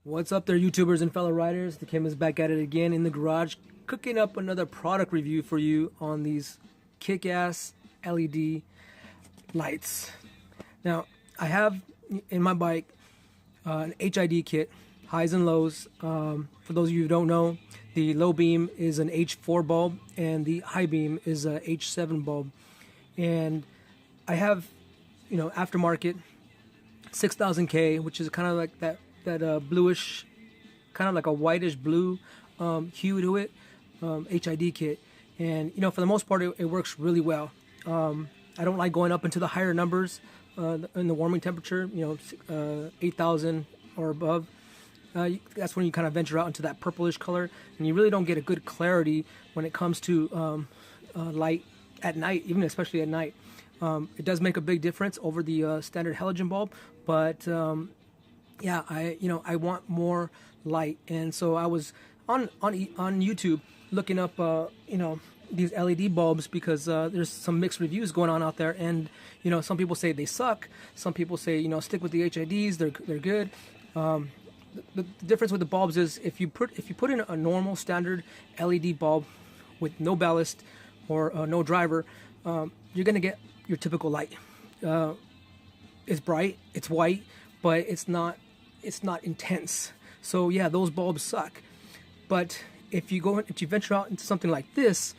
What's up there, YouTubers and fellow riders? The Kim is back at it again in the garage, cooking up another product review for you on these kick-ass LED lights. Now, I have in my bike an HID kit, highs and lows. For those of you who don't know, the low beam is an H4 bulb and the high beam is a H7 bulb. And I have, aftermarket 6000K, which is kind of like that bluish, kind of like a whitish blue hue to it, HID kit. And for the most part it works really well. I don't like going up into the higher numbers in the warming temperature, 8,000 or above. That's when you kind of venture out into that purplish color, and you really don't get a good clarity when it comes to light at night, even especially at night. It does make a big difference over the standard halogen bulb, but yeah, I want more light, and so I was on YouTube looking up these LED bulbs because there's some mixed reviews going on out there, and some people say they suck, some people say stick with the HIDs, they're good. The difference with the bulbs is if you put in a normal standard LED bulb with no ballast or no driver, you're gonna get your typical light. It's bright, it's white, but it's not intense. So yeah, those bulbs suck. But if you venture out into something like this,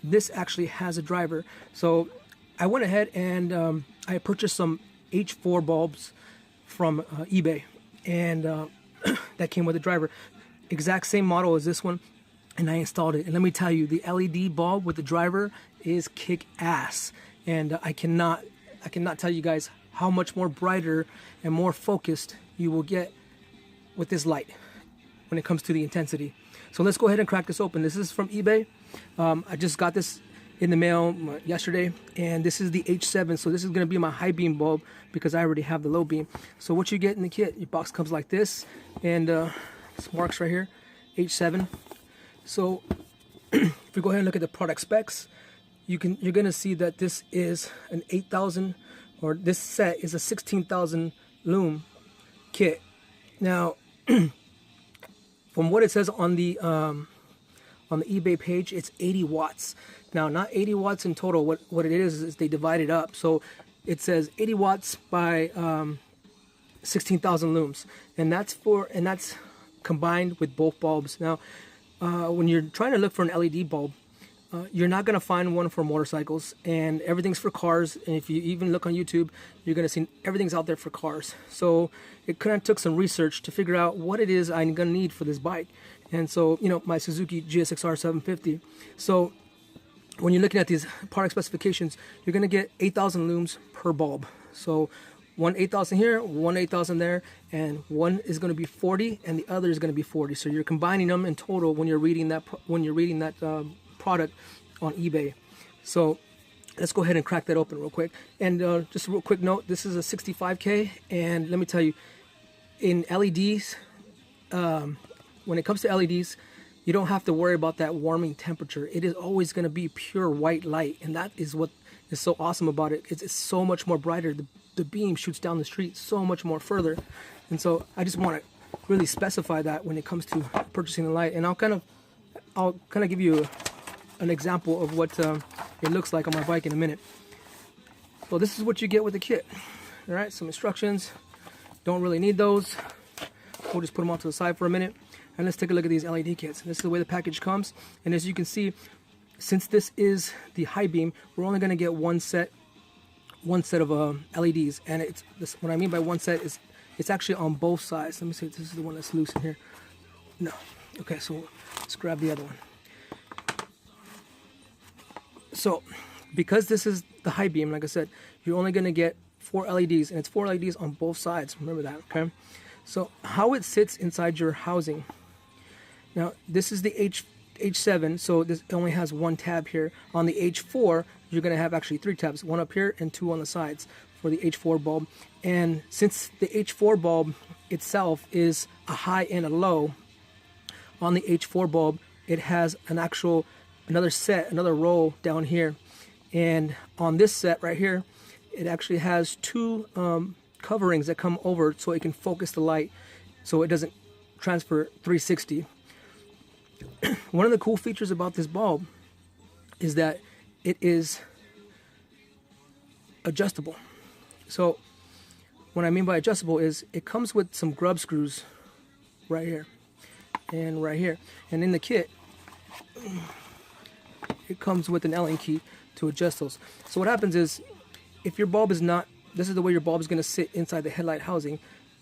this actually has a driver. So I went ahead and I purchased some H4 bulbs from eBay, and that came with a driver, exact same model as this one, and I installed it. And let me tell you, the LED bulb with the driver is kick ass, and I cannot tell you guys how much more brighter and more focused you will get with this light when it comes to the intensity. So let's go ahead and crack this open. This is from eBay. I just got this in the mail yesterday, and this is the H7, so this is going to be my high beam bulb because I already have the low beam. So what you get in the kit, your box comes like this, and this marks right here, H7. So if we go ahead and look at the product specs, you're going to see that this is an 8,000, or this set is a 16,000 lumen kit. Now, from what it says on the eBay page, it's 80 watts. Now, not 80 watts in total. What it is they divide it up. So it says 80 watts by 16,000 lumens, and that's combined with both bulbs. Now, when you're trying to look for an LED bulb, you're not going to find one for motorcycles, and everything's for cars. And if you even look on YouTube, you're going to see everything's out there for cars. So it kind of took some research to figure out what it is I'm going to need for this bike. And so, my Suzuki GSX-R 750. So when you're looking at these product specifications, you're going to get 8,000 lumens per bulb. So one 8,000 here, one 8,000 there, and one is going to be 40 and the other is going to be 40. So you're combining them in total when you're reading that product on eBay. So let's go ahead and crack that open real quick. And just a real quick note, this is a 65K, and let me tell you, in LEDs, when it comes to LEDs, you don't have to worry about that warming temperature. It is always going to be pure white light, and that is what is so awesome about it. It's so much more brighter. The beam shoots down the street so much more further, and so I just want to really specify that when it comes to purchasing the light. And I'll kind of give you an example of what it looks like on my bike in a minute. So this is what you get with the kit. All right, some instructions. Don't really need those. We'll just put them off to the side for a minute, and let's take a look at these LED kits. This is the way the package comes, and as you can see, since this is the high beam, we're only going to get one set of LEDs, and what I mean by one set is it's actually on both sides. Let me see if this is the one that's loose in here. No. Okay, so let's grab the other one. So because this is the high beam, like I said, you're only going to get 4 LEDs, and it's 4 LEDs on both sides. Remember that, okay? So how it sits inside your housing. Now, this is the H7, so this only has one tab here. On the H4, you're going to have actually 3 tabs, one up here and 2 on the sides for the H4 bulb. And since the H4 bulb itself is a high and a low, on the H4 bulb, it has another row down here. And on this set right here, it actually has 2 coverings that come over so it can focus the light. so it doesn't transfer 360. One of the cool features about this bulb is that it is adjustable. So what I mean by adjustable is it comes with some grub screws right here and right here, and in the kit it comes with an Allen key to adjust those. So what happens is, if your bulb is not, this is the way your bulb is going to sit inside the headlight housing,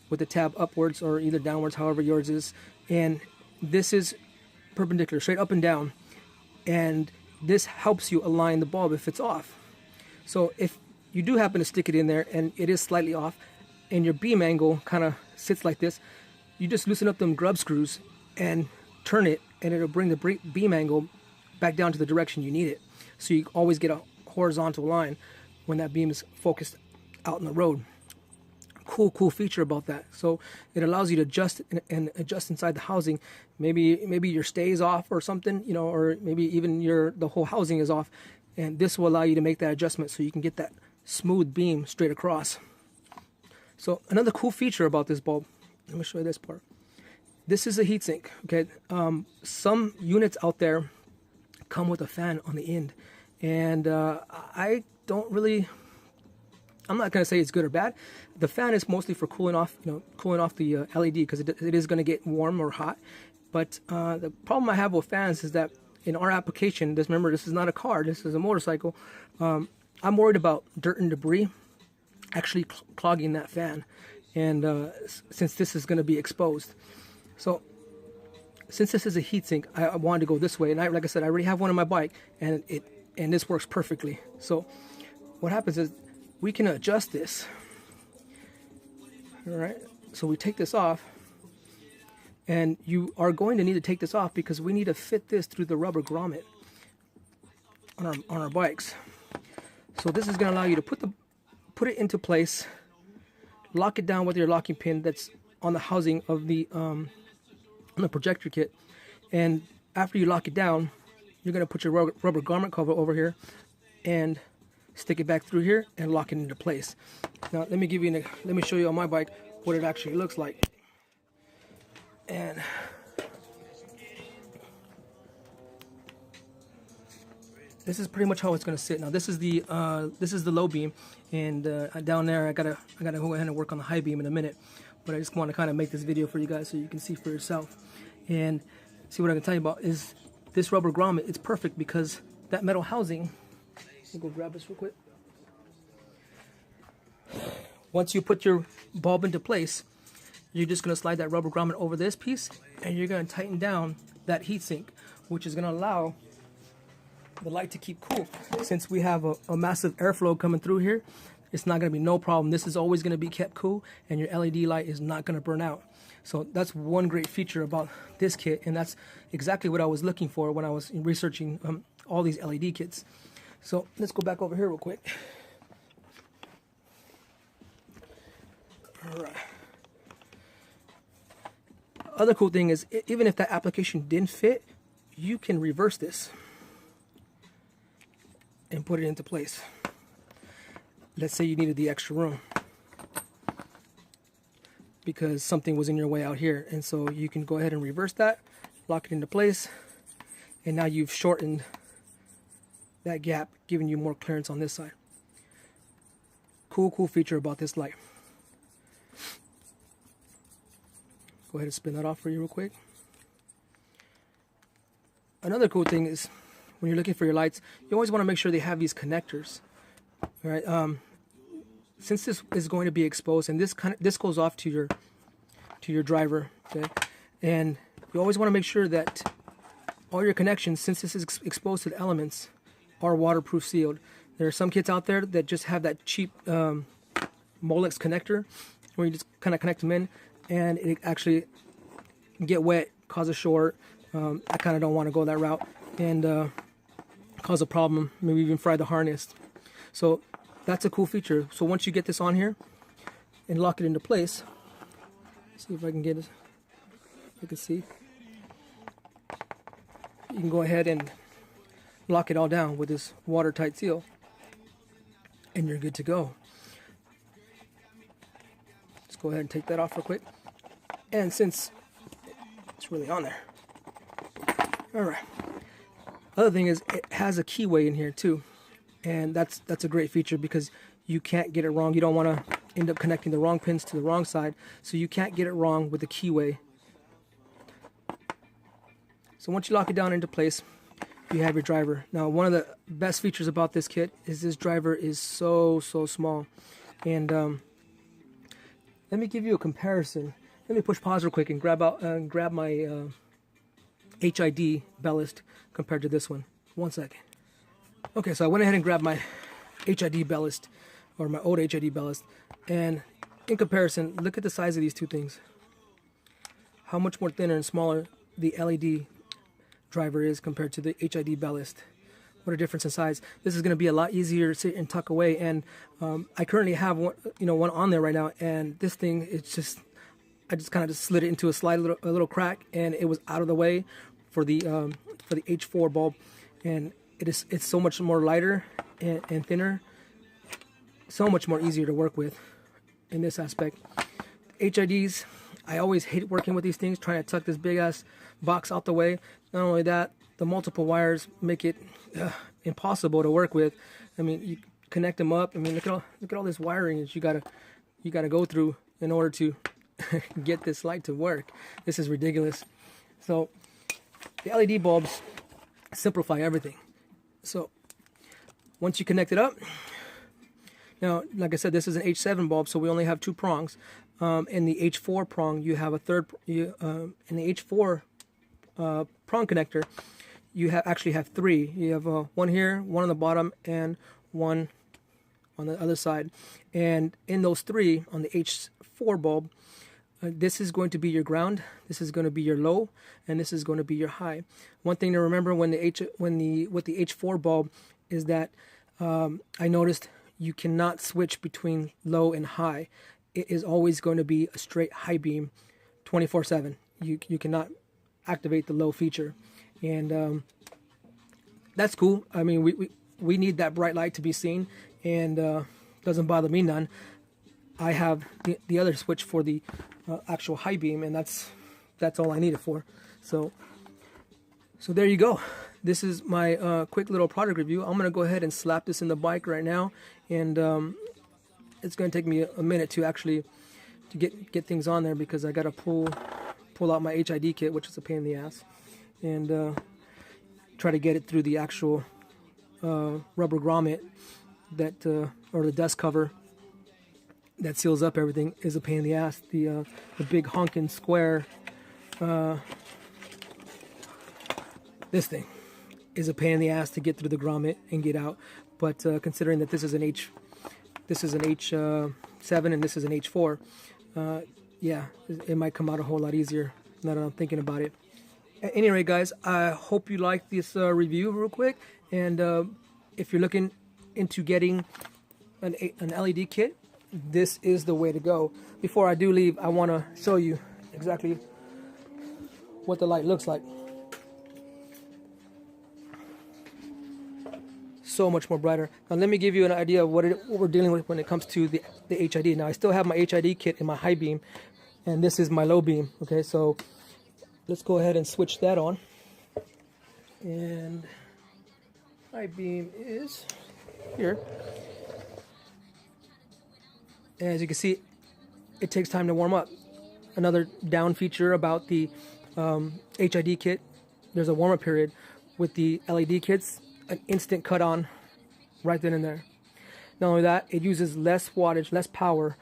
with the tab upwards or either downwards, however yours is, and this is perpendicular, straight up and down, and this helps you align the bulb if it's off. So if you do happen to stick it in there and it is slightly off and your beam angle kind of sits like this, you just loosen up them grub screws and turn it, and it'll bring the beam angle back down to the direction you need it. So you always get a horizontal line when that beam is focused out in the road. Cool feature about that. So it allows you to adjust and adjust inside the housing. Maybe your stay is off or something, you know, or maybe even the whole housing is off, and this will allow you to make that adjustment so you can get that smooth beam straight across. So another cool feature about this bulb, let me show you this part. This is a heatsink. Okay, some units out there come with a fan on the end, and I don't really, I'm not going to say it's good or bad. The fan is mostly for cooling off, cooling off the LED, because it is going to get warm or hot. But the problem I have with fans is that in our application, remember, this is not a car, this is a motorcycle. I'm worried about dirt and debris actually clogging that fan, and since this is going to be exposed. So since this is a heatsink, I wanted to go this way, and like I said, I already have one on my bike, and this works perfectly. So what happens is we can adjust this. All right, so we take this off, and you are going to need to take this off because we need to fit this through the rubber grommet on our bikes. So this is going to allow you to put it into place, lock it down with your locking pin that's on the housing of the on the projector kit, and after you lock it down, you're going to put your rubber garment cover over here and stick it back through here and lock it into place. Now let me show you on my bike what it actually looks like. And this is pretty much how it's going to sit. Now this is the low beam, and down there I gotta go ahead and work on the high beam in a minute. But I just want to kind of make this video for you guys so you can see for yourself. And see, what I can tell you about is this rubber grommet. It's perfect because that metal housing. Let me go grab this real quick. Once you put your bulb into place, you're just going to slide that rubber grommet over this piece, and you're going to tighten down that heatsink, which is going to allow the light to keep cool. Since we have a massive airflow coming through here, it's not going to be no problem. This is always going to be kept cool, and your LED light is not going to burn out. So that's one great feature about this kit, and that's exactly what I was looking for when I was researching all these LED kits. So let's go back over here real quick. All right. Other cool thing is, even if that application didn't fit, you can reverse this and put it into place. Let's say you needed the extra room because something was in your way out here, and so you can go ahead and reverse that, lock it into place, and now you've shortened that gap, giving you more clearance on this side. Cool feature about this light. Go ahead and spin that off for you real quick. Another cool thing is, when you're looking for your lights, you always want to make sure they have these connectors. All right. Since this is going to be exposed, and this goes off to your driver, okay, and you always want to make sure that all your connections, since this is exposed to the elements, are waterproof sealed. There are some kits out there that just have that cheap Molex connector, where you just kind of connect them in, and it actually get wet, cause a short. I kind of don't want to go that route and cause a problem, maybe even fry the harness. So that's a cool feature. So once you get this on here and lock it into place, see if I can get it. You can see. You can go ahead and lock it all down with this watertight seal, and you're good to go. Let's go ahead and take that off real quick. And since it's really on there. All right. Other thing is it has a keyway in here too, and that's a great feature because you can't get it wrong. You don't want to end up connecting the wrong pins to the wrong side, so you can't get it wrong with the keyway. So once you lock it down into place, you have your driver. Now, one of the best features about this kit is this driver is so small. And let me give you a comparison. Let me push pause real quick and grab my HID ballast compared to this one. 1 second. Okay, so I went ahead and grabbed my HID ballast, or my old HID ballast, and in comparison, look at the size of these two things. How much more thinner and smaller the LED driver is compared to the HID ballast. What a difference in size. This is going to be a lot easier to sit and tuck away, and I currently have one on there right now, and this thing, I just kind of slid it into a little crack, and it was out of the way for the H4 bulb, and it's so much more lighter and thinner, so much more easier to work with in this aspect. HIDs, I always hate working with these things, trying to tuck this big ass box out the way. Not only that, the multiple wires make it impossible to work with. I mean, you connect them up. I mean, look at all this wiring that you gotta go through in order to get this light to work. This is ridiculous. So the LED bulbs simplify everything. So once you connect it up, now like I said, this is an H7 bulb, so we only have 2 prongs. In the H4 prong, you have a third. In the H4 prong connector, you actually have 3. You have one here, one on the bottom, and one on the other side. And in those 3, on the H4 bulb, this is going to be your ground, this is going to be your low, and this is going to be your high. One thing to remember with the H4 bulb is that I noticed you cannot switch between low and high. It is always going to be a straight high beam 24/7. You cannot activate the low feature, and that's cool. I mean, we need that bright light to be seen, and doesn't bother me none. I have the other switch for the actual high beam, and that's all I need it for. So there you go. This is my quick little product review. I'm gonna go ahead and slap this in the bike right now, and it's gonna take me a minute to actually get things on there, because I gotta pull out my HID kit, which is a pain in the ass, and try to get it through the actual rubber grommet that or the dust cover that seals up everything is a pain in the ass. The big honking square, this thing is a pain in the ass to get through the grommet and get out. But considering that this is an H7 and this is an H4, yeah, it might come out a whole lot easier now that I'm thinking about it. At any rate, guys, I hope you liked this review real quick, and if you're looking into getting an LED kit, this is the way to go. Before I do leave, I want to show you exactly what the light looks like. So much more brighter. Now let me give you an idea of what we're dealing with when it comes to the HID. Now I still have my HID kit in my high beam, and this is my low beam. Okay, so let's go ahead and switch that on. And high beam is here. And as you can see, it takes time to warm up. Another down feature about the HID kit, there's a warm-up period. With the LED kits, an instant cut on right then and there. Not only that, it uses less wattage, less power,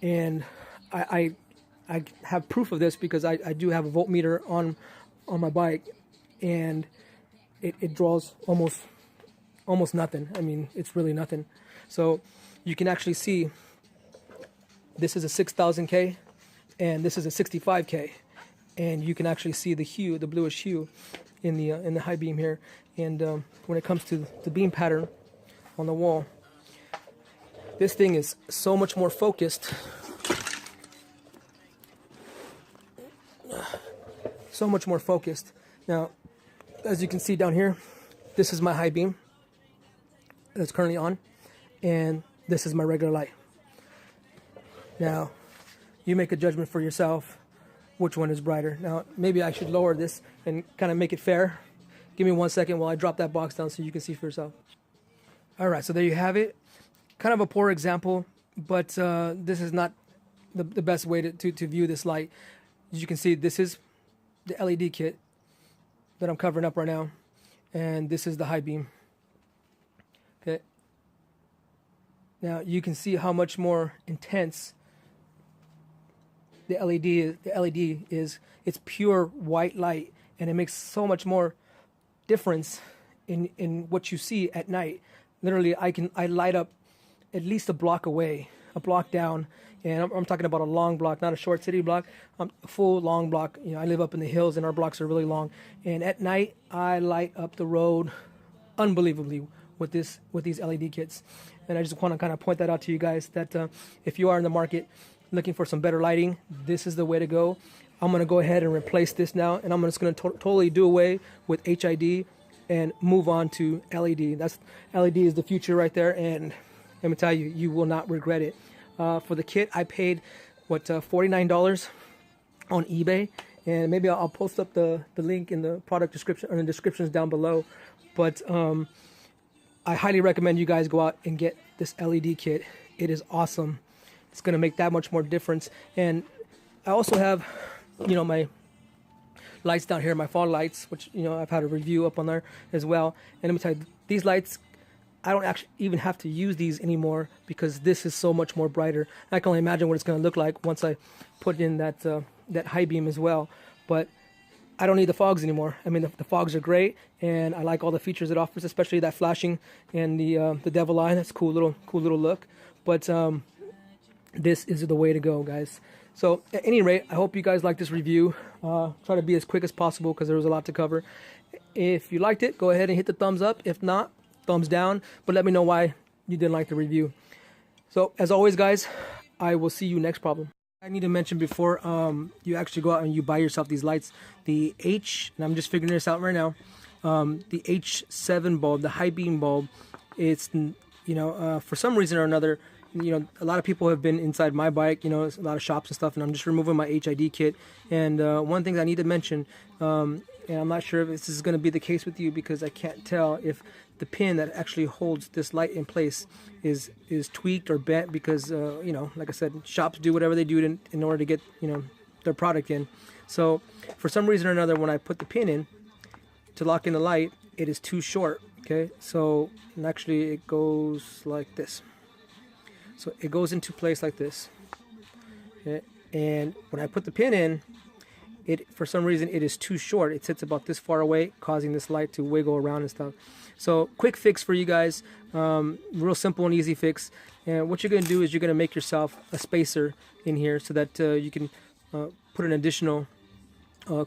and I have proof of this because I do have a voltmeter on my bike, and it draws almost nothing. I mean, it's really nothing. So you can actually see this is a 6000K and this is a 65K, and you can actually see the hue, the bluish hue in the high beam here. And when it comes to the beam pattern on the wall, this thing is so much more focused. So much more focused. Now, as you can see down here, this is my high beam that's currently on, and this is my regular light. Now, you make a judgment for yourself which one is brighter. Now, maybe I should lower this and kind of make it fair. Give me 1 second while I drop that box down so you can see for yourself. All right, so there you have it. Kind of a poor example, but this is not the best way to view this light. As you can see, this is the LED kit that I'm covering up right now, and this is the high beam. Okay. Now you can see how much more intense the LED is. It's pure white light, and it makes so much more difference in what you see at night. Literally, I light up at least a block away, a block down, and I'm talking about a long block, not a short city block, a full long block. You know, I live up in the hills, and our blocks are really long. And at night, I light up the road unbelievably with these LED kits. And I just want to kind of point that out to you guys that if you are in the market looking for some better lighting, this is the way to go. I'm going to go ahead and replace this now, and I'm just going to totally do away with HID and move on to LED. LED is the future right there, and let me tell you, you will not regret it. For the kit, I paid $49 on eBay, and maybe I'll post up the link in the product description or in the descriptions down below. But I highly recommend you guys go out and get this LED kit. It is awesome. It's going to make that much more difference. And I also have, you know, my lights down here, my fog lights, which, you know, I've had a review up on there as well. And let me tell you, these lights, I don't actually even have to use these anymore because this is so much more brighter. I can only imagine what it's going to look like once I put in that high beam as well. But I don't need the fogs anymore. I mean, the fogs are great, and I like all the features it offers, especially that flashing and the devil eye. That's cool little look. But this is the way to go, guys. So at any rate, I hope you guys like this review. Try to be as quick as possible because there was a lot to cover. If you liked it, go ahead and hit the thumbs up. If not, thumbs down. But let me know why you didn't like the review. So as always, guys, I will see you next problem. I need to mention before you actually go out and you buy yourself these lights, and I'm just figuring this out right now, the H7 bulb, the high beam bulb, it's, you know, for some reason or another, you know, a lot of people have been inside my bike, you know, a lot of shops and stuff, and I'm just removing my HID kit. And one thing I need to mention, and I'm not sure if this is going to be the case with you because I can't tell if the pin that actually holds this light in place is tweaked or bent because, you know, like I said, shops do whatever they do in order to get, you know, their product in. So for some reason or another, when I put the pin in to lock in the light, it is too short. Okay, so actually it goes like this. So it goes into place like this. Okay? And when I put the pin in, for some reason it is too short. It sits about this far away, causing this light to wiggle around and stuff. So quick fix for you guys, real simple and easy fix. And what you're going to do is you're going to make yourself a spacer in here so that you can put an additional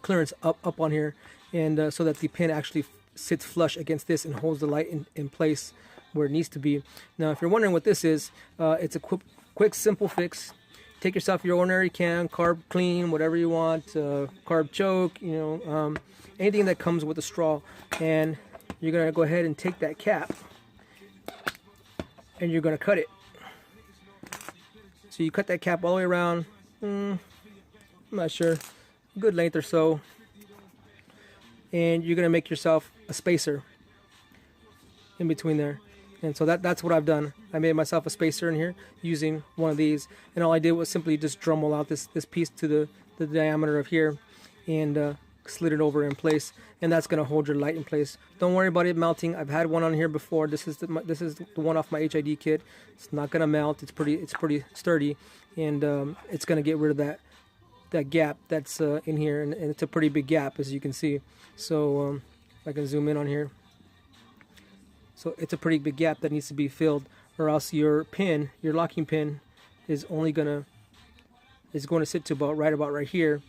clearance up on here, and so that the pin actually sits flush against this and holds the light in place where it needs to be. Now, if you're wondering what this is, it's a quick, simple fix. Take yourself your ordinary can, carb clean, whatever you want, carb choke, you know, anything that comes with a straw, and you're gonna go ahead and take that cap and you're gonna cut it. So you cut that cap all the way around, I'm not sure, good length or so, and you're gonna make yourself a spacer in between there. And so that's what I've done. I made myself a spacer in here using one of these, and all I did was simply just Dremel out this piece to the diameter of here, and slid it over in place, and that's gonna hold your light in place. Don't worry about it melting. I've had one on here before. This is the one off my HID kit. It's not gonna melt. It's pretty sturdy, and it's gonna get rid of that gap that's in here, and it's a pretty big gap, as you can see. So if I can zoom in on here. So it's a pretty big gap that needs to be filled, or else your locking pin is going to sit to right about right here,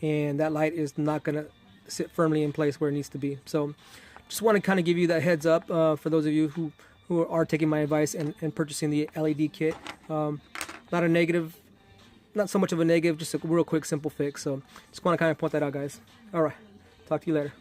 and that light is not going to sit firmly in place where it needs to be. So just want to kind of give you that heads up for those of you who are taking my advice and purchasing the LED kit. Not a negative, not so much of a negative, just a real quick simple fix. So just want to kind of point that out, guys. All right, talk to you later.